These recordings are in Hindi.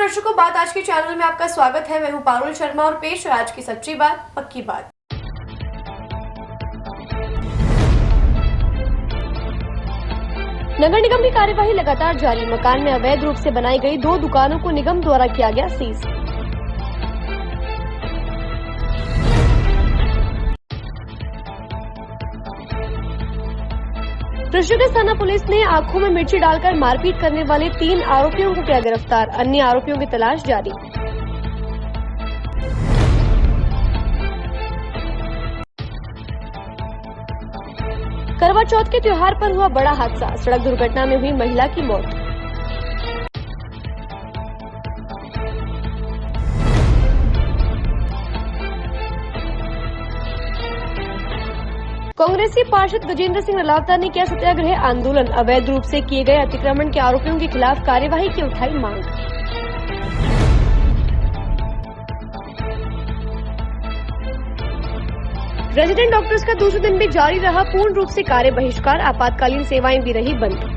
दर्शकों, बात आज के चैनल में आपका स्वागत है। मैं हूं पारुल शर्मा और पेश है आज की सच्ची बात पक्की बात। नगर निगम की कार्यवाही लगातार जारी। मकान में अवैध रूप से बनाई गई 2 दुकानों को निगम द्वारा किया गया सीज। ऋषिकेश थाना पुलिस ने आंखों में मिर्ची डालकर मारपीट करने वाले 3 आरोपियों को किया गिरफ्तार। अन्य आरोपियों की तलाश जारी। करवा चौथ के त्योहार पर हुआ बड़ा हादसा। सड़क दुर्घटना में हुई महिला की मौत। कांग्रेसी पार्षद गजेंद्र सिंह रलावता ने किया सत्याग्रह आंदोलन। अवैध रूप से किए गए अतिक्रमण के आरोपियों के खिलाफ कार्यवाही की उठाई मांग। रेजिडेंट डॉक्टर्स का दूसरे दिन भी जारी रहा पूर्ण रूप से कार्य बहिष्कार। आपातकालीन सेवाएं भी रही बंद।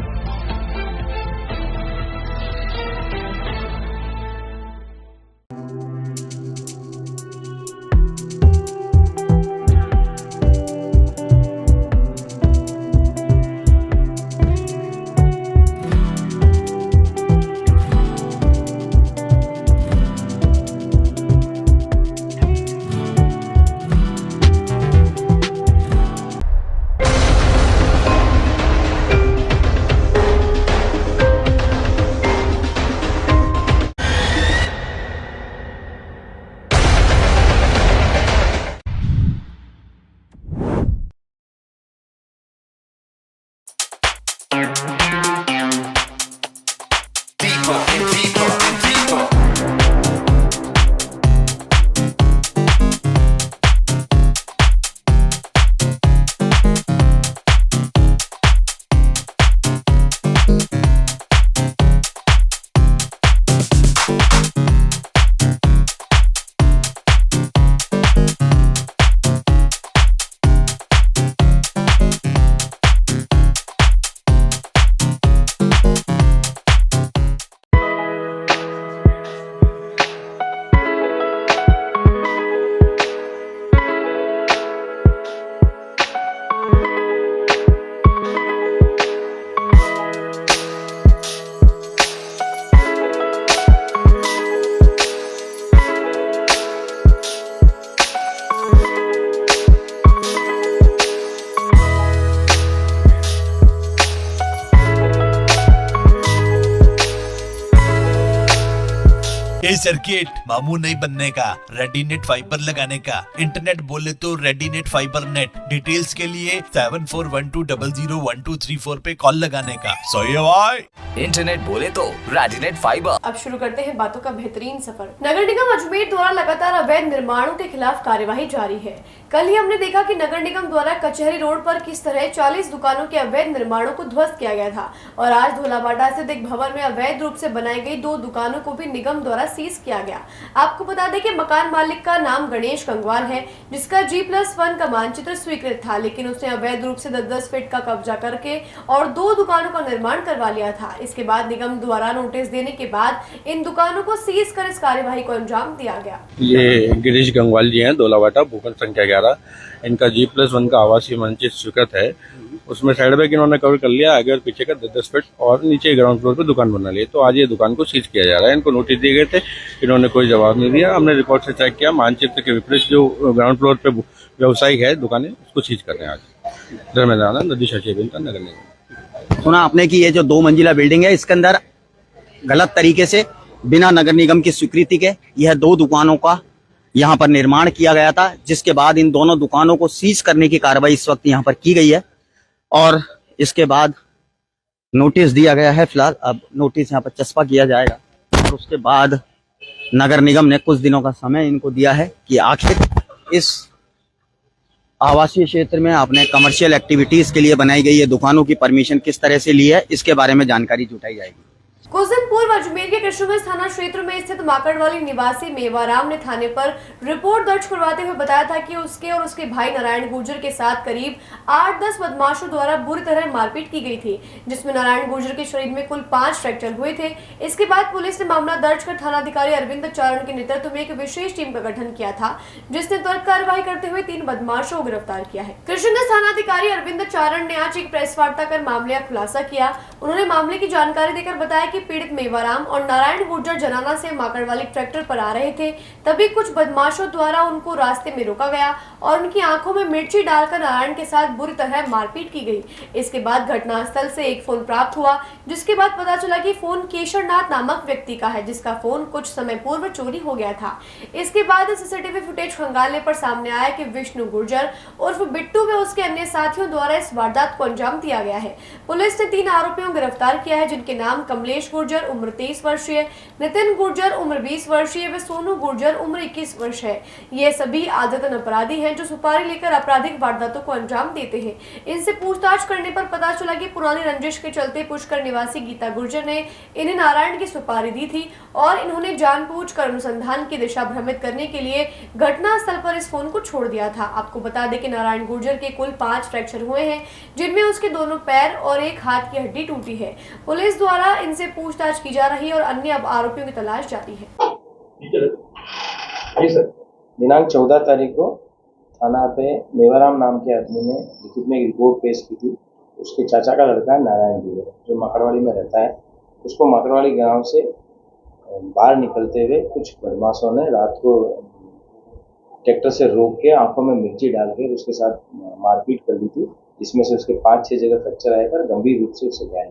ये सर्किट मामू नहीं बनने का, रेडीनेट फाइबर लगाने का। इंटरनेट बोले तो रेडीनेट फाइबर नेट। डिटेल्स के लिए 7412001234 पे कॉल लगाने का। सही है भाई। इंटरनेट बोले तो रेडीनेट फाइबर। अब शुरू करते हैं बातों का बेहतरीन सफर। नगर निगम अजमेर द्वारा लगातार अवैध निर्माणों के खिलाफ कार्यवाही जारी है। कल ही हमने देखा कि नगर निगम द्वारा कचहरी रोड पर किस तरह 40 दुकानों के अवैध निर्माणों को ध्वस्त किया गया था और आज धोलाबाटा स्थित एक भवन में अवैध रूप से बनाई गई 2 दुकानों को भी निगम द्वारा सीज किया गया। आपको बता दें कि मकान मालिक का नाम गणेश गंगवाल है, जिसका G+1 का मानचित्र स्वीकृत था, लेकिन उसने अवैध रूप से 10-10 फीट का कब्जा करके और 2 दुकानों का निर्माण करवा लिया था। इसके बाद निगम द्वारा नोटिस देने के बाद इन दुकानों को सीज कर इस कार्यवाही को अंजाम दिया गया। ये गणेश गंगवाल जी हैं, धोलाबाटा, भूखंड संख्या 11। इनका G+1 का आवासीय मानचित्र स्वीकृत है। उसमें साइड बैग इन्होंने कवर कर लिया, आगे और पीछे का 10-10 फीट, और नीचे ग्राउंड फ्लोर पे दुकान बना ली। तो आज ये दुकान को सीज किया जा रहा है। इनको नोटिस दिए गए थे, इन्होंने कोई जवाब नहीं दिया। हमने रिकॉर्ड से चेक किया, मानचित्र के विपरीत जो ग्राउंड फ्लोर पे व्यवसायिक है दुकानें, उसको सीज कर रहे हैं आज। धर्मेंद्र नदी सचिव नगर निगम। सुना आपने कि ये जो 2 मंजिला बिल्डिंग है, इसके अंदर गलत तरीके से बिना नगर निगम की स्वीकृति के यह 2 दुकानों का यहाँ पर निर्माण किया गया था, जिसके बाद इन दोनों दुकानों को सीज करने की कार्रवाई इस वक्त यहाँ पर की गई है और इसके बाद नोटिस दिया गया है। फिलहाल अब नोटिस यहाँ पर चस्पा किया जाएगा और उसके बाद नगर निगम ने कुछ दिनों का समय इनको दिया है कि आखिर इस आवासीय क्षेत्र में आपने कमर्शियल एक्टिविटीज के लिए बनाई गई ये दुकानों की परमिशन किस तरह से ली है, इसके बारे में जानकारी जुटाई जाएगी। कुछ दिन पूर्व अजमेर के कृष्णगंज थाना क्षेत्र में स्थित माकड़वाली निवासी मेवाराम ने थाने पर रिपोर्ट दर्ज करवाते हुए बताया था कि उसके और उसके भाई नारायण गुर्जर के साथ करीब 8-10 बदमाशों द्वारा बुरी तरह मारपीट की गई थी, जिसमें नारायण गुर्जर के शरीर में कुल 5 फ्रैक्चर हुए थे। इसके बाद पुलिस ने मामला दर्ज कर थानाधिकारी अरविंद चारण के नेतृत्व में एक विशेष टीम का गठन किया था, जिसने त्वरित कार्रवाई करते हुए 3 बदमाशों को गिरफ्तार किया है। कृष्णगंज थानाधिकारी अरविंद चारण ने आज एक प्रेस वार्ता कर मामले का खुलासा किया। उन्होंने मामले की जानकारी देकर बताया कि पीड़ित मेवाराम और नारायण गुर्जर जनाना से माकड़वाली ट्रैक्टर पर आ रहे थे, तभी कुछ बदमाशों द्वारा उनको रास्ते में रोका गया और उनकी आंखों में मिर्ची डालकर नारायण के साथ बुरी तरह मारपीट की गई। इसके बाद घटनास्थल से एक फोन प्राप्त हुआ, जिसके बाद पता चला कि फोन केशरनाथ नामक व्यक्ति का है, जिसका फोन कुछ समय पूर्व चोरी हो गया था। इसके बाद सीसीटीवी फुटेज खंगालने पर सामने आया कि विष्णु गुर्जर उर्फ बिट्टू व उसके अन्य साथियों द्वारा इस वारदात को अंजाम दिया गया है। पुलिस ने 3 आरोपियों को गिरफ्तार किया है, जिनके नाम कमलेश गुर्जर उम्र 23 वर्षीय, नितिन गुर्जर उम्र 20 वर्षीय व सोनू गुर्जर उम्र 21 वर्ष है। ये सभी आदतन अपराधी हैं जो सुपारी लेकर आपराधिक वारदातों को अंजाम देते हैं। इनसे पूछताछ करने पर पता चला कि पुरानी रंजिश के चलते पुष्कर निवासी गीता गुर्जर ने इन्हें नारायण की सुपारी दी थी और इन्होंने जानबूझकर अनुसंधान की दिशा भ्रमित करने के लिए घटनास्थल पर इस फोन को छोड़ दिया था। आपको बता दें कि नारायण गुर्जर के कुल 5 फ्रैक्चर हुए हैं, जिनमें उसके दोनों पैर और एक हाथ की हड्डी टूटी है। पुलिस द्वारा इनसे पूछताछ की जा रही है और अन्य अब आरोपियों की तलाश जारी है। जी सर, दिनांक 14 तारीख को थाना पे मेवाराम नाम के आदमी ने लिखित में एक रिपोर्ट पेश की थी। उसके चाचा का लड़का है नारायण गुर्जर, जो माकड़वाली में रहता है। उसको माकड़वाली गांव से बाहर निकलते हुए कुछ बदमाशों ने रात को ट्रैक्टर से रोक के आंखों में मिर्ची डाल के उसके साथ मारपीट कर दी थी, जिसमें से उसके 5-6 जगह फ्रैक्चर आया कर गंभीर रूप से उसे घायल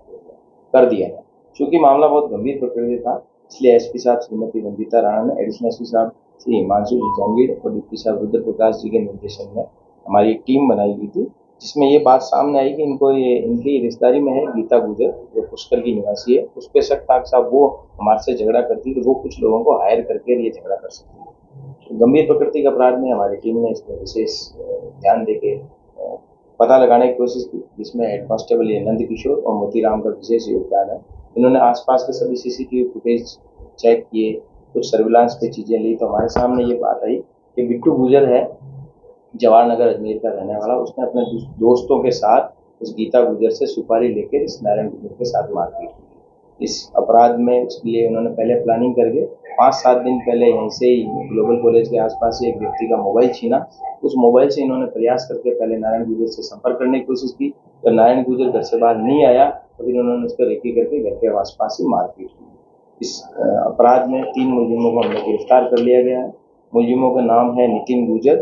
कर दिया है। चूंकि मामला बहुत गंभीर प्रकृति था, इसलिए एसपी साहब श्रीमती रंजीता राणा ने एडिशनल एसपी साहब श्री हिमांशु जहांगीर और डिप्टी साहब रुद्र प्रकाश जी के निर्देशन में हमारी एक टीम बनाई गई थी, जिसमें ये बात सामने आई कि इनकी रिश्तेदारी में है गीता गुर्जर, जो पुष्कर की निवासी है। उस पर शक था साहब वो हमारे से झगड़ा करती, तो वो कुछ लोगों को हायर करके ये झगड़ा कर सकती है। तो गंभीर प्रकृति का अपराध में हमारी टीम ने इसमें विशेष ध्यान देके पता लगाने की कोशिश की, जिसमें हेड कांस्टेबल नंद किशोर और मोतीराम का विशेष योगदान है। इन्होंने आसपास के सभी सीसीटीवी फुटेज चेक किए, कुछ सर्विलांस पे चीजें ली, तो हमारे सामने ये बात आई कि बिट्टू गुर्जर है जवाहर नगर अजमेर का रहने वाला। उसने अपने दोस्तों के साथ उस गीता गुर्जर से सुपारी लेकर इस नारायण गुर्जर के साथ मारपीट की। इस अपराध में उसके लिए उन्होंने पहले प्लानिंग करके 5-7 दिन पहले यहीं से ही ग्लोबल कॉलेज के आसपास से एक व्यक्ति का मोबाइल छीना। उस मोबाइल से इन्होंने प्रयास करके पहले नारायण गुर्जर से संपर्क करने की कोशिश की। तो नारायण गुर्जर घर से बाहर नहीं आया तो फिर उन्होंने उसको रेकी करके घर के आसपास ही मारपीट की। इस अपराध में 3 मुलजिमों को हमने गिरफ्तार कर लिया गया है। मुलजिमों का नाम है नितिन गुर्जर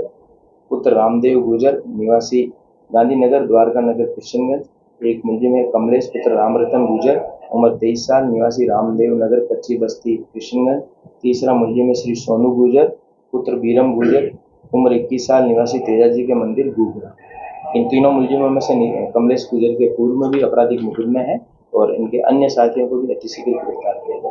पुत्र रामदेव गुर्जर निवासी गांधीनगर द्वारका नगर कृष्णगंज। एक मुलजिम है कमलेश पुत्र रामरतन गुर्जर उम्र 23 साल निवासी रामदेव नगर कच्ची बस्ती कृष्णगंज। तीसरा मुलजिम है श्री सोनू गुर्जर पुत्र बीरम गुर्जर उम्र 21 साल निवासी तेजाजी के मंदिर गुर्जर। इन तीनों मुलजिमों में से कमलेश गुर्जर के पूर्व में भी आपराधिक मुकदमे हैं और इनके अन्य साथियों को भी अतिशीघ्र गिरफ्तार किया जाए।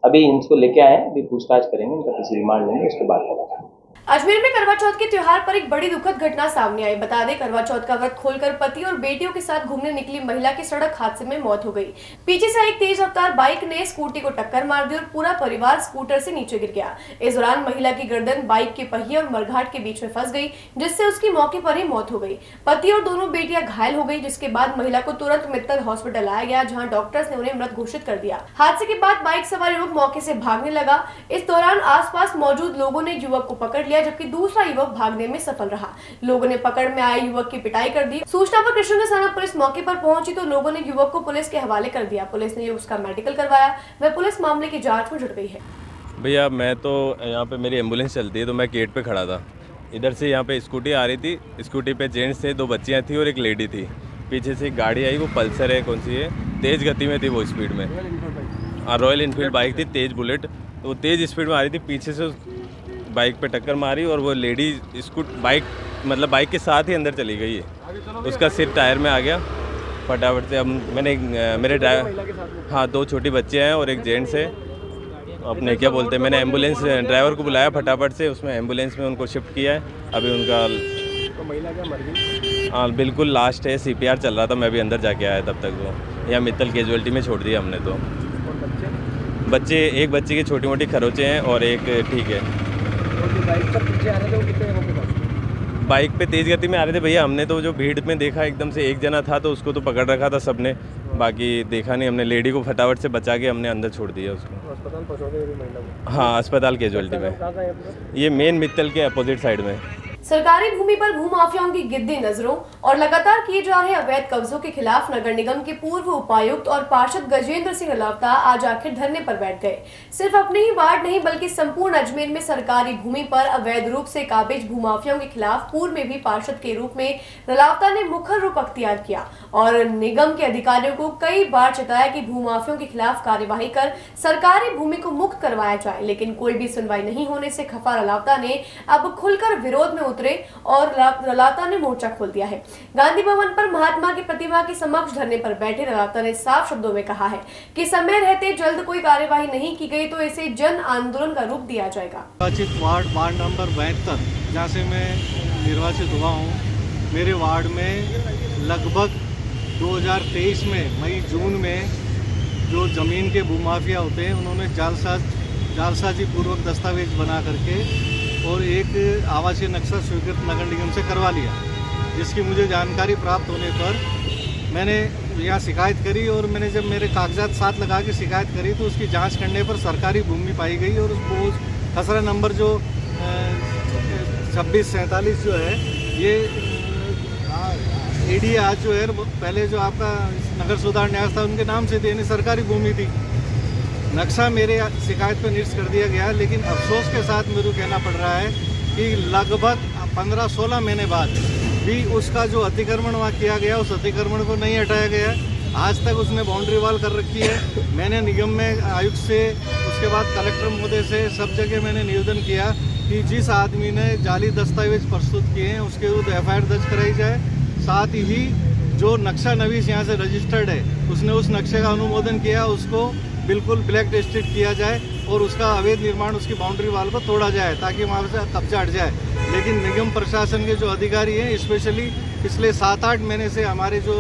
अभी इनको लेके आए, अभी पूछताछ करेंगे, इनका किसी रिमांड लेंगे, उसके बाद पता। अजमेर में करवा चौथ के त्योहार पर एक बड़ी दुखद घटना सामने आई। बता दें, करवा चौथ का व्रत खोलकर पति और बेटियों के साथ घूमने निकली महिला की सड़क हादसे में मौत हो गई। पीछे से एक तेज रफ्तार बाइक ने स्कूटी को टक्कर मार दी और पूरा परिवार स्कूटर से नीचे गिर गया। इस दौरान महिला की गर्दन बाइक के पहिए और मरघाट के बीच में फंस गई, जिससे उसकी मौके पर ही मौत हो गई। पति और दोनों बेटियां घायल हो गई, जिसके बाद महिला को तुरंत मित्तल हॉस्पिटल लाया गया, जहाँ डॉक्टर्स ने उन्हें मृत घोषित कर दिया। हादसे के बाद बाइक सवार युवक मौके से भागने लगा। इस दौरान आसपास मौजूद लोगों ने युवक को पकड़ लिया, जबकि दूसरा युवक भागने में सफल रहा। लोगों ने पकड़ में आए युवक की पिटाई कर दी। सूचना पर कृष्णगंज थाना पुलिस मौके पर पहुंची तो लोगों ने युवक को पुलिस के हवाले कर दिया। पुलिस ने उसका मेडिकल करवाया, वह पुलिस मामले की जांच में जुट गई है। भैया मैं तो यहाँ पे मेरी एम्बुलेंस चलती है, तो मैं गेट पे खड़ा था। इधर से यहाँ पे स्कूटी आ रही थी, स्कूटी पे जेंट्स थे, 2 बच्चियाँ थी और एक लेडी थी। पीछे से एक गाड़ी आई, वो पल्सर है, कौन सी है, तेज़ गति में थी, वो स्पीड में। रॉयल इनफील्ड बाइक थी, तेज़ बुलेट, तो वो तेज़ स्पीड में आ रही थी। पीछे से बाइक पे टक्कर मारी और वो लेडी बाइक के साथ ही अंदर चली गई है। उसका सिर टायर में आ गया फटाफट से। अब मैंने मेरे हाँ 2 छोटी बच्चे हैं और एक जेंट्स है। अपने क्या बोलते हैं, मैंने एम्बुलेंस ड्राइवर को बुलाया फटाफट से, उसमें एम्बुलेंस में उनको शिफ्ट किया है। अभी उनका महिला क्या मर गई? हाँ बिल्कुल लास्ट है, CPR चल रहा था, मैं भी अंदर जाके आया तब तक। वो या मित्तल कैजुअलिटी में छोड़ दिया हमने तो। बच्चे एक बच्चे की छोटी मोटी खरोचे हैं और एक ठीक है। बाइक पे तेज़ गति में आ रहे थे भैया, हमने तो जो भीड़ में देखा एकदम से एक जना था तो उसको तो पकड़ रखा था सबने, बाकी देखा नहीं हमने। लेडी को फटाफट से बचा के हमने अंदर छोड़ दिया उसको। अस्पताल पहुंचाने महिला को? हाँ, अस्पताल कैजुअलिटी में। ये मेन मित्तल के अपोजिट साइड में। सरकारी भूमि पर भूमाफियाओं की गिद्दी नजरों और लगातार किए जा रहे अवैध कब्जों के खिलाफ नगर निगम के पूर्व उपायुक्त और पार्षद गजेंद्र सिंह रलावता आज आखिर धरने पर बैठ गए। सिर्फ अपने ही वार्ड नहीं बल्कि संपूर्ण अजमेर में सरकारी भूमि पर अवैध रूप से काबिज भूमाफियाओं के खिलाफ पूर्व में भी पार्षद के रूप में रलावता ने मुखर रूप अख्तियार किया और निगम के अधिकारियों को कई बार चेताया कि भूमाफियों के खिलाफ कार्यवाही कर सरकारी भूमि को मुक्त करवाया जाए, लेकिन कोई भी सुनवाई नहीं होने से खफा रलावता ने अब खुलकर विरोध में उतरे और रलावता ने मोर्चा खोल दिया है। गांधी भवन पर महात्मा की प्रतिमा के समक्ष धरने पर बैठे रलावता ने साफ शब्दों में कहा है कि समय रहते जल्द कोई कार्यवाही नहीं की गई तो इसे जन आंदोलन का रूप दिया जाएगा। निर्वाचित वार्ड नंबर 72 जहाँ से मैं निर्वाचित हुआ हूँ, मेरे वार्ड में लगभग 2023 में मई जून में जो ज़मीन के भूमाफिया होते हैं उन्होंने जालसाजी पूर्वक दस्तावेज बना करके और एक आवासीय नक्शा स्वीकृत नगर निगम से करवा लिया, जिसकी मुझे जानकारी प्राप्त होने पर मैंने यहाँ शिकायत करी और मैंने जब मेरे कागजात साथ लगा के शिकायत करी तो उसकी जांच करने पर सरकारी भूमि पाई गई और उसको खसरा नंबर जो 2647 जो है ये एडी आज जो है पहले जो आपका नगर सुधार न्यास था उनके नाम से देने सरकारी भूमि थी। नक्शा मेरे शिकायत पर निरस्त कर दिया गया, लेकिन अफसोस के साथ मेरे को कहना पड़ रहा है कि लगभग 15-16 महीने बाद भी उसका जो अतिक्रमण वहाँ किया गया उस अतिक्रमण को नहीं हटाया गया। आज तक उसने बाउंड्री वॉल कर रखी है। मैंने निगम में आयुक्त से, उसके बाद कलेक्टर महोदय से सब जगह मैंने निवेदन किया कि जिस आदमी ने जाली दस्तावेज प्रस्तुत किए हैं उसके विरुद्ध FIR दर्ज कराई जाए। साथ ही जो नक्शा नवीस यहाँ से रजिस्टर्ड है उसने उस नक्शे का अनुमोदन किया, उसको बिल्कुल ब्लैक लिस्टेड किया जाए और उसका अवैध निर्माण उसकी बाउंड्री वाल को तोड़ा जाए ताकि वहाँ से कब्जा हट जाए। लेकिन निगम प्रशासन के जो अधिकारी हैं, स्पेशली पिछले 7-8 महीने से हमारे जो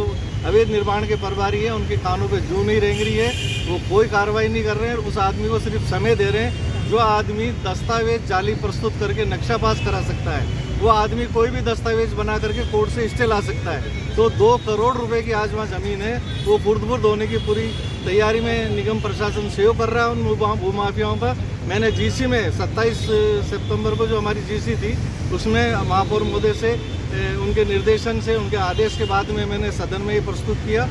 अवैध निर्माण के प्रभारी हैं उनके कानों पे जू नहीं रेंग रही है, वो कोई कार्रवाई नहीं कर रहे हैं। उस आदमी को सिर्फ समय दे रहे हैं। जो आदमी दस्तावेज जाली प्रस्तुत करके नक्शा पास करा सकता है वो आदमी कोई भी दस्तावेज बना करके कोर्ट से स्टे ला सकता है। तो 2 करोड़ रुपए की आज वहाँ ज़मीन है, वो खुर्द-बुर्द होने की पूरी तैयारी में निगम प्रशासन सहयोग कर रहा है उन भूमाफियाओं पर। मैंने GC में 27 सितंबर को जो हमारी GC थी उसमें महापौर महोदय से उनके निर्देशन से, उनके आदेश के बाद में मैंने सदन में ये प्रस्तुत किया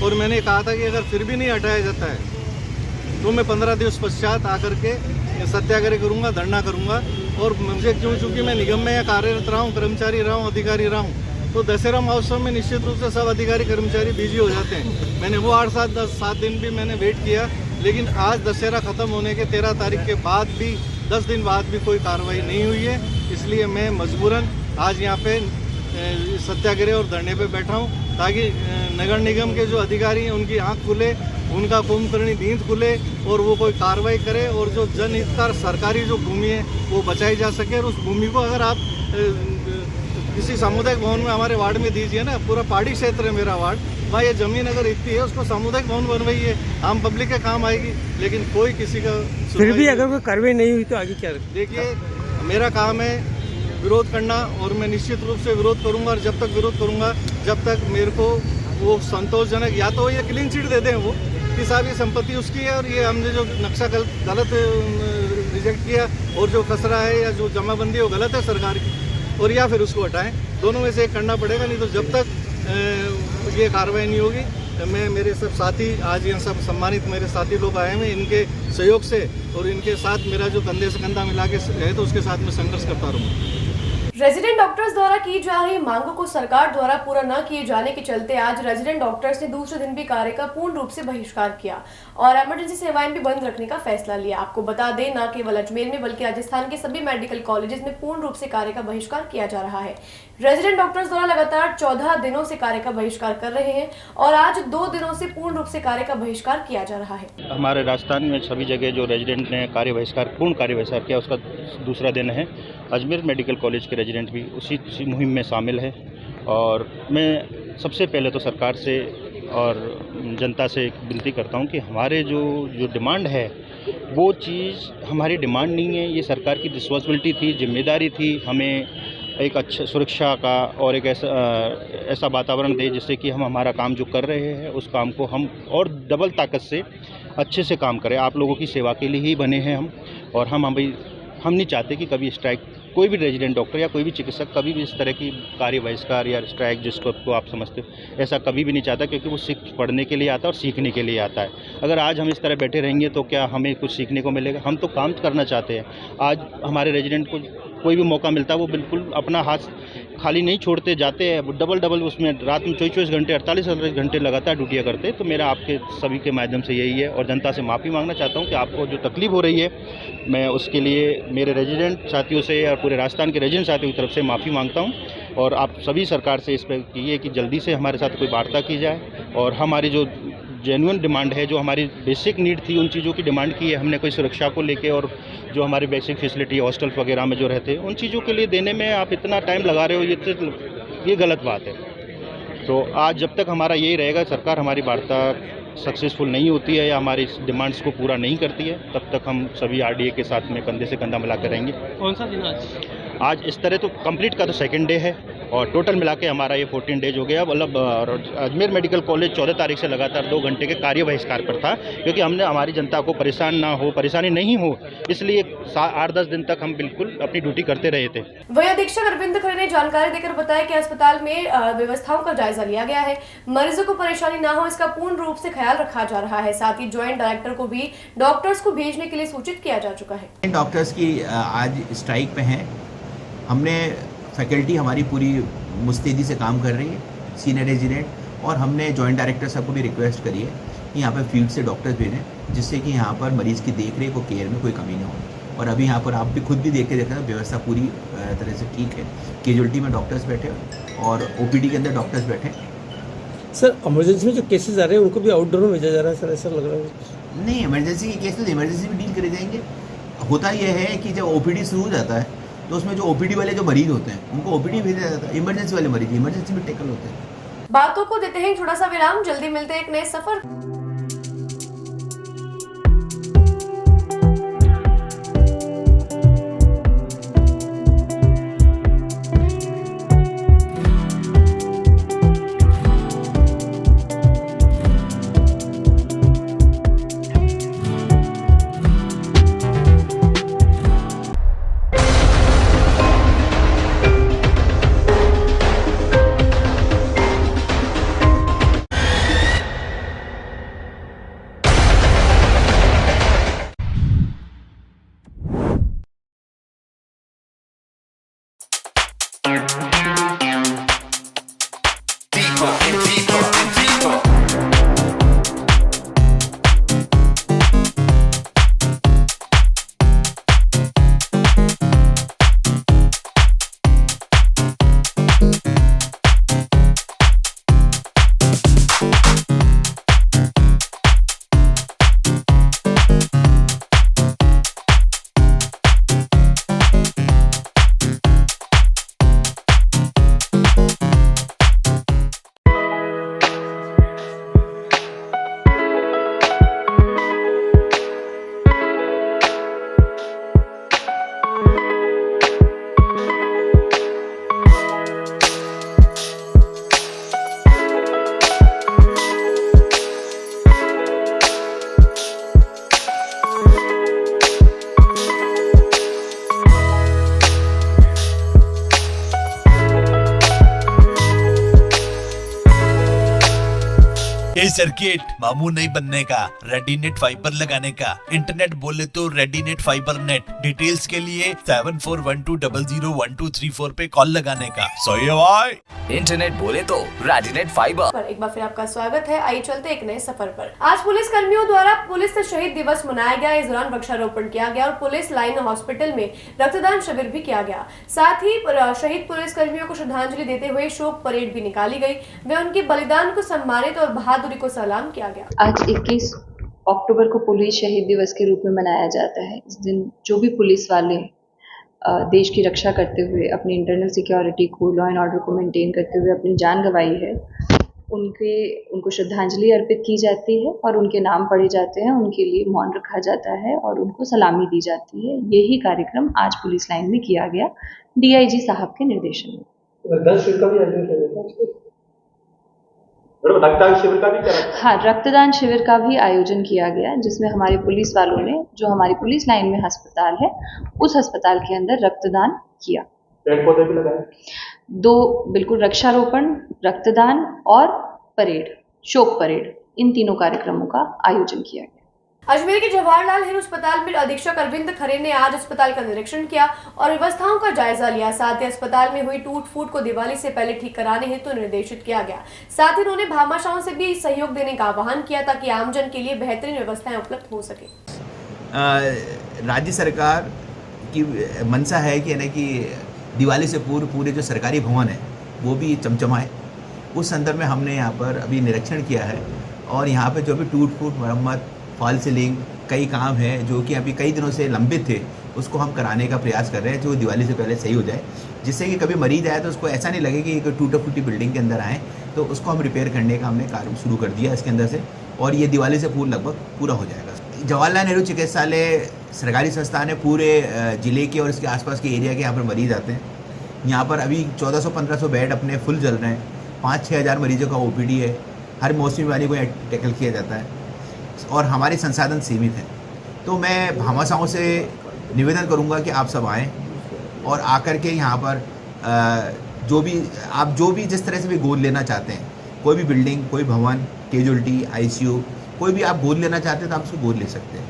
और मैंने कहा था कि अगर फिर भी नहीं हटाया जाता है तो मैं 15 दिवस पश्चात आकर के सत्याग्रह करूँगा, धरना करूँगा। और मुझे चूँकि मैं निगम में कार्यरत रहा हूँ, कर्मचारी रहा हूँ, अधिकारी रहा हूँ, तो दशहरा महोत्सव में निश्चित रूप से सब अधिकारी कर्मचारी बिजी हो जाते हैं। मैंने वो 8-7 दिन भी मैंने वेट किया, लेकिन आज दशहरा ख़त्म होने के 13 तारीख के बाद भी 10 दिन बाद भी कोई कार्रवाई नहीं हुई है। इसलिए मैं मजबूरन आज यहाँ पे सत्याग्रह और धरने पे बैठा हूँ ताकि नगर निगम के जो अधिकारी हैं उनकी आँख खुले, उनका कुंभकर्णी नींद खुले और वो कोई कार्रवाई करे और जो जनहितकर सरकारी जो भूमि है वो बचाई जा सके। और उस भूमि को अगर आप किसी सामुदायिक भवन में हमारे वार्ड में दीजिए ना, पूरा पहाड़ी क्षेत्र है मेरा वार्ड, वहाँ ये ज़मीन अगर इतनी है उसको सामुदायिक भवन बनवाइए, आम पब्लिक के काम आएगी। लेकिन कोई किसी का फिर भी अगर कोई कार्रवाई नहीं हुई तो आगे क्या? देखिए, मेरा काम है विरोध करना और मैं निश्चित रूप से विरोध करूंगा और जब तक विरोध करूंगा जब तक मेरे को वो संतोषजनक, या तो ये क्लीन चिट दे दें वो कि साहब ये संपत्ति उसकी है और ये हमने जो नक्शा गलत रिजेक्ट किया और जो खसरा है या जो जमाबंदी है वो गलत है सरकार की, और या फिर उसको हटाएं। दोनों में से एक करना पड़ेगा, नहीं तो जब तक ये कार्रवाई नहीं होगी मैं, मेरे सब साथी आज यहाँ सब सम्मानित मेरे साथी लोग आए हैं, इनके सहयोग से और इनके साथ मेरा जो कंधे से कंधा मिला के है तो उसके साथ मैं संघर्ष करता रहूँगा। रेजिडेंट डॉक्टर्स द्वारा की जा रही मांगों को सरकार द्वारा पूरा न किए जाने के चलते आज रेजिडेंट डॉक्टर्स ने दूसरे दिन भी कार्य का पूर्ण रूप से बहिष्कार किया और इमरजेंसी सेवाएं भी बंद रखने का फैसला लिया। आपको बता दें, न केवल अजमेर में बल्कि राजस्थान के सभी मेडिकल कॉलेजेस में पूर्ण रूप से कार्य का बहिष्कार किया जा रहा है। रेजिडेंट डॉक्टर्स द्वारा लगातार 14 दिनों से कार्य का बहिष्कार कर रहे हैं और आज 2 दिनों से पूर्ण रूप से कार्य का बहिष्कार किया जा रहा है। हमारे राजस्थान में सभी जगह जो रेजिडेंट ने कार्य बहिष्कार, पूर्ण कार्य बहिष्कार किया, उसका दूसरा दिन है। अजमेर मेडिकल कॉलेज के रेजिडेंट भी उसी मुहिम में शामिल है और मैं सबसे पहले तो सरकार से और जनता से एक विनती करता हूं कि हमारे जो डिमांड है वो चीज़ हमारी डिमांड नहीं है, ये सरकार की रिस्पॉन्सिबिलिटी थी, जिम्मेदारी थी हमें एक अच्छा सुरक्षा का और एक ऐसा वातावरण दे जिससे कि हम हमारा काम जो कर रहे हैं उस काम को हम और डबल ताकत से अच्छे से काम करें। आप लोगों की सेवा के लिए ही बने हैं हम, और हम नहीं चाहते कि कभी स्ट्राइक, कोई भी रेजिडेंट डॉक्टर या कोई भी चिकित्सक कभी भी इस तरह की कार्य बहिष्कार या स्ट्राइक जिसको आप समझते हो, ऐसा कभी भी नहीं चाहता, क्योंकि वो पढ़ने के लिए आता है और सीखने के लिए आता है। अगर आज हम इस तरह बैठे रहेंगे तो क्या हमें कुछ सीखने को मिलेगा? हम तो काम करना चाहते हैं। आज हमारे रेजिडेंट को कोई भी मौका मिलता है वो बिल्कुल अपना हाथ खाली नहीं छोड़ते, जाते हैं डबल उसमें, रात में 24 घंटे 48 घंटे लगातार ड्यूटियाँ करते। तो मेरा आपके सभी के माध्यम से यही है, और जनता से माफ़ी मांगना चाहता हूँ कि आपको जो तकलीफ़ हो रही है, मैं उसके लिए मेरे रेजिडेंट साथियों से और पूरे राजस्थान के रेजिडेंट साथियों की तरफ से माफ़ी मांगता हूँ। और आप सभी सरकार से इस पर कीजिए कि जल्दी से हमारे साथ कोई वार्ता की जाए, और हमारी जो जेन्युइन डिमांड है, जो हमारी बेसिक नीड थी, उन चीज़ों की डिमांड की है हमने। कोई सुरक्षा को लेके और जो हमारी बेसिक फैसिलिटी हॉस्टल वगैरह में जो रहते हैं उन चीज़ों के लिए देने में आप इतना टाइम लगा रहे हो, ये गलत बात है। तो आज जब तक हमारा यही रहेगा, सरकार हमारी वार्ता सक्सेसफुल नहीं होती है या हमारी डिमांड्स को पूरा नहीं करती है, तब तक हम सभी आरडीए के साथ में कंधे से कंधा मिलाकर रहेंगे। कौन सा दिन आज इस तरह तो कंप्लीट का तो सेकंड डे है, और टोटल मिला के हमारा ये 14 डेज हो गया। मतलब अजमेर मेडिकल कॉलेज 14 तारीख से लगातार 2 घंटे के कार्य बहिष्कार पर था, क्योंकि हमने हमारी जनता को परेशानी नहीं हो, इसलिए 8-10 दिन तक हम बिल्कुल अपनी ड्यूटी करते रहे थे। वही अधीक्षक अरविंद खरे ने जानकारी देकर बताया कि अस्पताल में व्यवस्थाओं का जायजा लिया गया है, मरीजों को परेशानी ना हो इसका पूर्ण रूप से ख्याल रखा जा रहा है। साथ ही ज्वाइंट डायरेक्टर को भी डॉक्टर्स को भेजने के लिए सूचित किया जा चुका है। डॉक्टर्स की आज स्ट्राइक पे हैं, हमने फैकल्टी हमारी पूरी मुस्तैदी से काम कर रही है, सीनियर रेजिडेंट, और हमने जॉइंट डायरेक्टर साहब को भी रिक्वेस्ट करी है कि यहाँ पर फील्ड से डॉक्टर्स भेजें, जिससे कि यहाँ पर मरीज़ की देख रेख और केयर में कोई कमी ना हो। और अभी यहाँ पर आप भी खुद भी देख के देखा, व्यवस्था पूरी तरह से ठीक है। कैजुअलिटी में डॉक्टर्स बैठे और ओपीडी के अंदर डॉक्टर्स बैठे। सर इमरजेंसी में जो केसेस आ रहे हैं उनको भी आउटडोर में भेजा जा रहा है सर, ऐसा लग रहा है? नहीं, इमरजेंसी के केस तो इमरजेंसी में डील करे जाएंगे। होता यह है कि जब ओपीडी शुरू हो जाता है तो उसमें जो ओपीडी वाले जो मरीज होते हैं उनको ओपीडी भेजा जाता है, इमरजेंसी वाले मरीज इमरजेंसी में टेकल होते हैं। बातों को देते हैं थोड़ा सा विराम, जल्दी मिलते हैं एक नए सफर। ये सर्किट मामू नहीं बनने का, रेडीनेट फाइबर लगाने का, इंटरनेट बोले तो रेडीनेट फाइबर नेट। डिटेल्स के लिए 7412001234 पे कॉल लगाने का। सही है भाई। इंटरनेट बोले तो रेडिनेट फाइबर। पर एक बार फिर आपका स्वागत है। आइए चलते एक नए सफर पर। आज पुलिस कर्मियों द्वारा पुलिस शहीद दिवस मनाया गया। इस दौरान वृक्षारोपण किया गया और पुलिस लाइन हॉस्पिटल में रक्तदान शिविर भी किया गया। साथ ही शहीद पुलिस कर्मियों को श्रद्धांजलि देते हुए शोक परेड भी निकाली गई। वे उनके बलिदान को सम्मानित और बहादुरी को सलाम किया गया। आज 21 अक्टूबर को पुलिस शहीद दिवस के रूप में मनाया जाता है। इस दिन जो भी पुलिस वाले देश की रक्षा करते हुए अपनी इंटरनल सिक्योरिटी को, लॉ एंड ऑर्डर को मेंटेन करते हुए अपनी जान गंवाई है, उनको श्रद्धांजलि अर्पित की जाती है और उनके नाम पढ़े जाते हैं, उनके लिए मौन रखा जाता है और उनको सलामी दी जाती है। यही कार्यक्रम आज पुलिस लाइन में किया गया डीआईजी साहब के निर्देशन में। रक्तदान शिविर का भी आयोजन किया गया। हाँ, रक्तदान शिविर का भी आयोजन किया गया, जिसमें हमारे पुलिस वालों ने जो हमारी पुलिस लाइन में अस्पताल है उस अस्पताल के अंदर रक्तदान किया। पेड़ पौधे भी लगाए। 2 बिल्कुल वृक्षारोपण, रक्तदान और परेड, शोक परेड, इन तीनों कार्यक्रमों का आयोजन किया गया। अजमेर के जवाहरलाल नेहरू अस्पताल में अधीक्षक अरविंद खरे ने आज अस्पताल का निरीक्षण किया और व्यवस्थाओं का जायजा लिया। साथ ही अस्पताल में हुई टूट फूट को दिवाली से पहले ठीक कराने हेतु निर्देशित किया गया। साथ ही उन्होंने भामाशाहों से भी सहयोग देने का आह्वान किया ताकि आमजन के लिए बेहतरीन व्यवस्थाएं उपलब्ध हो सके। राज्य सरकार की मंशा है कि दिवाली से पूर्व पूरे जो सरकारी भवन है वो भी चमचमाए। उस संदर्भ में हमने यहाँ पर अभी निरीक्षण किया है और यहाँ पे जो भी टूट फूट, मरम्मत, फॉल सीलिंग, कई काम हैं जो कि अभी कई दिनों से लंबित थे, उसको हम कराने का प्रयास कर रहे हैं जो दिवाली से पहले सही हो जाए, जिससे कि कभी मरीज आए तो उसको ऐसा नहीं लगे कि एक टूटी फूटी बिल्डिंग के अंदर आए। तो उसको हम रिपेयर करने का हमने कार्य शुरू कर दिया इसके अंदर से, और ये दिवाली से पूर्व लगभग पूरा हो जाएगा। जवाहरलाल नेहरू चिकित्सालय सरकारी संस्थान है, पूरे ज़िले के और इसके आसपास के एरिया के यहाँ पर मरीज़ आते हैं। यहाँ पर अभी 1400-1500 बेड अपने फुल चल रहे हैं। 5-6 हज़ार मरीजों का ओपीडी है। हर मौसमी बीमारी को टैकल किया जाता है और हमारे संसाधन सीमित हैं। तो मैं भामाशाहों से निवेदन करूँगा कि आप सब आएँ और आकर के यहाँ पर जो भी जिस तरह से भी गोद लेना चाहते हैं, कोई भी बिल्डिंग, कोई भवन, कैजुअल्टी, आईसीयू, कोई भी आप गोद लेना चाहते हैं तो आप उसको गोद ले सकते हैं।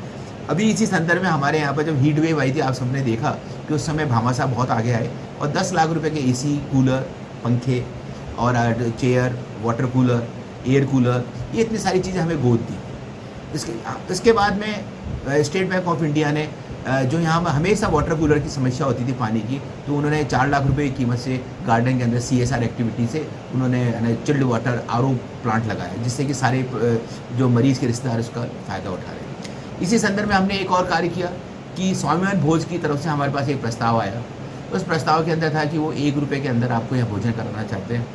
अभी इसी संदर्भ में हमारे यहाँ पर जब हीट वेव आई थी, आप सबने देखा कि उस समय भामाशाह बहुत आगे आए और 10 लाख रुपए के एसी, कूलर, पंखे और chair, water cooler, air cooler, ये इतनी सारी चीज़ें हमें गोद दी। इसके बाद में स्टेट बैंक ऑफ इंडिया ने जो यहाँ में हमेशा वाटर कूलर की समस्या होती थी पानी की, तो उन्होंने 4 लाख रुपए की कीमत से गार्डन के अंदर CSR एक्टिविटी से उन्होंने चिल्ड वाटर RO प्लांट लगाया, जिससे कि सारे जो मरीज़ के रिश्तेदार उसका फ़ायदा उठा रहे हैं। इसी संदर्भ में हमने एक और कार्य किया कि स्वाभिमान भोज की तरफ से हमारे पास एक प्रस्ताव आया। उस प्रस्ताव के अंदर था कि वो 1 रुपये के अंदर आपको यहाँ भोजन कराना चाहते हैं।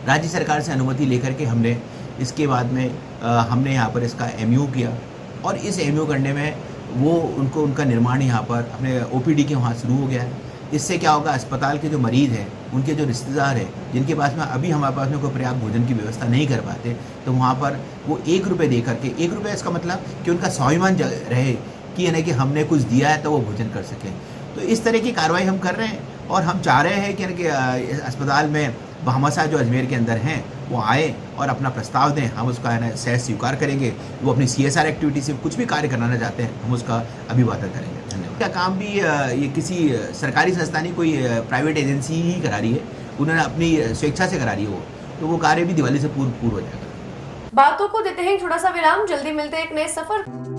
राज्य सरकार से अनुमति लेकर के हमने इसके बाद में हमने यहाँ पर इसका MU किया और इस MU करने में उनका निर्माण यहाँ पर अपने OPD के वहाँ शुरू हो गया है। इससे क्या होगा, अस्पताल के जो मरीज़ हैं, उनके जो रिश्तेदार हैं, जिनके पास में अभी हमारे पास में कोई पर्याप्त भोजन की व्यवस्था नहीं कर पाते, तो वहाँ पर वो 1 रुपये दे करके, 1 रुपये इसका मतलब कि उनका स्वाभिमान रहे कि यानी कि हमने कुछ दिया है तो वो भोजन कर सकें। तो इस तरह की कार्रवाई हम कर रहे हैं और हम चाह रहे हैं कि अस्पताल में भामाशाह जो अजमेर के अंदर हैं वो आए और अपना प्रस्ताव दें। हम उसका है ना सहज स्वीकार करेंगे। वो अपनी CSR एक्टिविटी से कुछ भी कार्य कराना चाहते हैं, हम उसका अभिवादन करेंगे। धन्यवाद। क्या काम भी ये किसी सरकारी संस्था नहीं, कोई प्राइवेट एजेंसी ही करा रही है, उन्होंने अपनी स्वेच्छा से करा रही है तो वो कार्य भी दिवाली से पूर्व हो जाएगा। बातों को देते हैं छोटा सा विराम, जल्दी मिलते हैं एक नए सफर।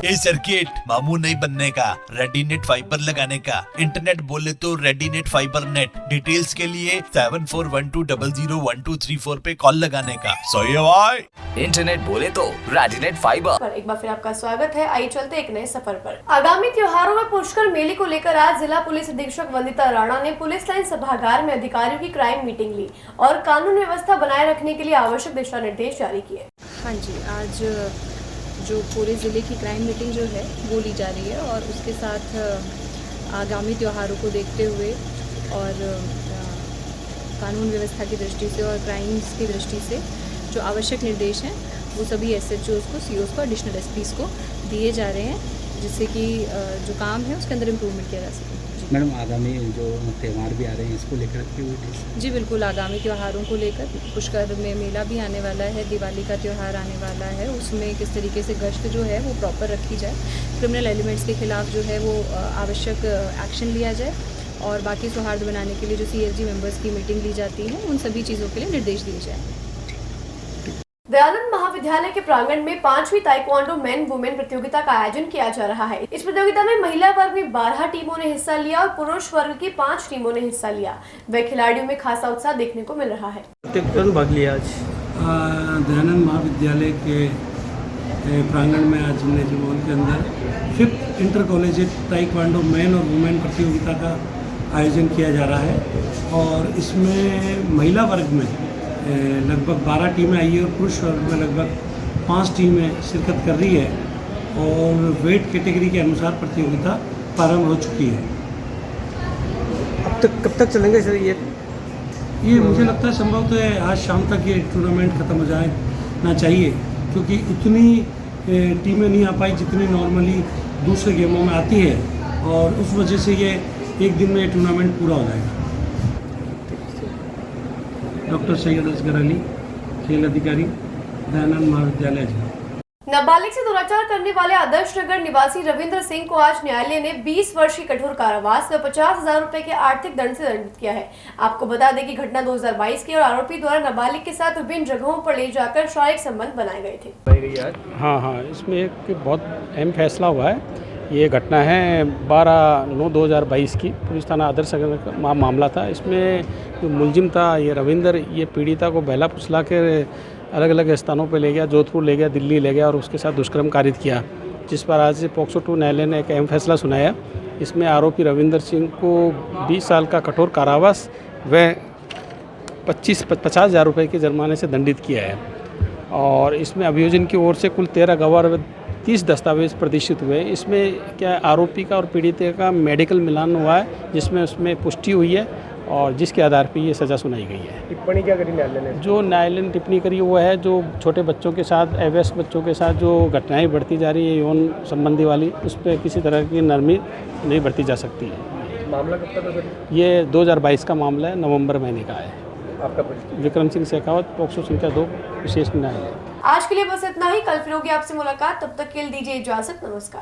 ये सर्किट मामू नहीं बनने का, रेडीनेट फाइबर लगाने का, इंटरनेट बोले तो रेडीनेट फाइबर नेट। डिटेल्स के लिए 7412001234 पे कॉल लगाने का। सही है भाई। इंटरनेट बोले तो रेडिनेट फाइबर। पर एक बार फिर आपका स्वागत है। आइए चलते एक नए सफर पर। आगामी त्योहारों में पुष्कर मेले को लेकर आज जिला पुलिस अधीक्षक वंदिता राणा ने पुलिस लाइन सभागार में अधिकारियों की क्राइम मीटिंग ली और कानून व्यवस्था बनाए रखने के लिए आवश्यक दिशा निर्देश जारी किए। हाँ जी, आज जो पूरे ज़िले की क्राइम मीटिंग जो है वो ली जा रही है और उसके साथ आगामी त्योहारों को देखते हुए और कानून व्यवस्था की दृष्टि से और क्राइम्स की दृष्टि से जो आवश्यक निर्देश हैं वो सभी SHOs को, COs को, एडिशनल SPs को दिए जा रहे हैं, जिससे कि जो काम है उसके अंदर इम्प्रूवमेंट किया जा सके। मैडम, आगामी जो त्यौहार भी आ रहे हैं इसको लेकर के जी बिल्कुल, आगामी त्योहारों को लेकर पुष्कर में मेला भी आने वाला है, दिवाली का त्यौहार आने वाला है, उसमें किस तरीके से गश्त जो है वो प्रॉपर रखी जाए, क्रिमिनल एलिमेंट्स के खिलाफ जो है वो आवश्यक एक्शन लिया जाए और बाकी सौहार्द बनाने के लिए जो CLG मेंबर्स की मीटिंग ली जाती है उन सभी चीज़ों के लिए निर्देश दिए जाए। दयानंद महाविद्यालय के प्रांगण में 5वीं ताइक्वांडो मेन वुमेन प्रतियोगिता का आयोजन किया जा रहा है। इस प्रतियोगिता में महिला वर्ग में 12 टीमों ने हिस्सा लिया और पुरुष वर्ग की 5 टीमों ने हिस्सा लिया। वे खिलाड़ियों में खासा उत्साह देखने को मिल रहा है। भाग लिया आज दयानंद महाविद्यालय के प्रांगण में आज जिम्नेजियम हॉल के अंदर 5th inter collegiate taekwondo main और वुमेन प्रतियोगिता का आयोजन किया जा रहा है और इसमें महिला वर्ग में लगभग 12 टीमें आई है और पुरुष वर्ग में लगभग 5 टीमें शिरकत कर रही है और वेट कैटेगरी के अनुसार प्रतियोगिता प्रारंभ हो चुकी है। अब तक कब तक चलेंगे सर ये मुझे लगता है संभवतः आज शाम तक ये टूर्नामेंट ख़त्म हो जाना चाहिए, क्योंकि उतनी टीमें नहीं आ पाई जितनी नॉर्मली दूसरे गेमों में आती है और उस वजह से ये एक दिन में ये टूर्नामेंट पूरा हो जाएगा। डॉक्टर सैयद असगर अली, खेल अधिकारी, दयानंद महाविद्यालय। नाबालिग से दुराचार करने वाले आदर्श नगर निवासी रविंद्र सिंह को आज न्यायालय ने 20 वर्ष की कठोर कारावास व 50,000 रुपए के आर्थिक दंड से दंडित किया है। आपको बता दें कि घटना 2022 की और आरोपी द्वारा नाबालिग के साथ विभिन्न जगहों पर ले जाकर शारीरिक संबंध बनाए गए थे। हाँ, इसमें एक बहुत अहम फैसला हुआ है। ये घटना है 12/9/2022 की, पुलिस थाना आदर्श नगर का मामला था। इसमें जो मुलजिम था ये रविंदर, ये पीड़िता को बहला फुसला के अलग अलग स्थानों पे ले गया, जोधपुर ले गया, दिल्ली ले गया और उसके साथ दुष्कर्म कारित किया, जिस पर आज से पॉक्सो 2 न्यायालय ने एक अहम फैसला सुनाया। इसमें आरोपी रविंदर सिंह को 20 साल का कठोर कारावास व 50,000 रुपये के जुर्माने से दंडित किया है और इसमें अभियोजन की ओर से कुल 13 गवाह व 30 दस्तावेज प्रदर्शित हुए। इसमें क्या आरोपी का और पीड़ित का मेडिकल मिलान हुआ है, जिसमें उसमें पुष्टि हुई है और जिसके आधार पर ये सज़ा सुनाई गई है। टिप्पणी क्या करी न्यायालय ने? जो न्यायालय ने टिप्पणी करी वो है जो छोटे बच्चों के साथ, अवयस्क बच्चों के साथ जो घटनाएं बढ़ती जा रही है यौन संबंधी वाली, उस पर किसी तरह की नरमी नहीं बरती जा सकती है। मामला कब तक है? ये 2022 का मामला है, नवंबर महीने का है। आपका विक्रम सिंह शेखावत, पॉक्सो संख्या 2, विशेष न्यायालय। आज के लिए बस इतना ही। कल फिर होगी आपसे मुलाकात, तब तक के लिए दीजिए इजाजत। नमस्कार।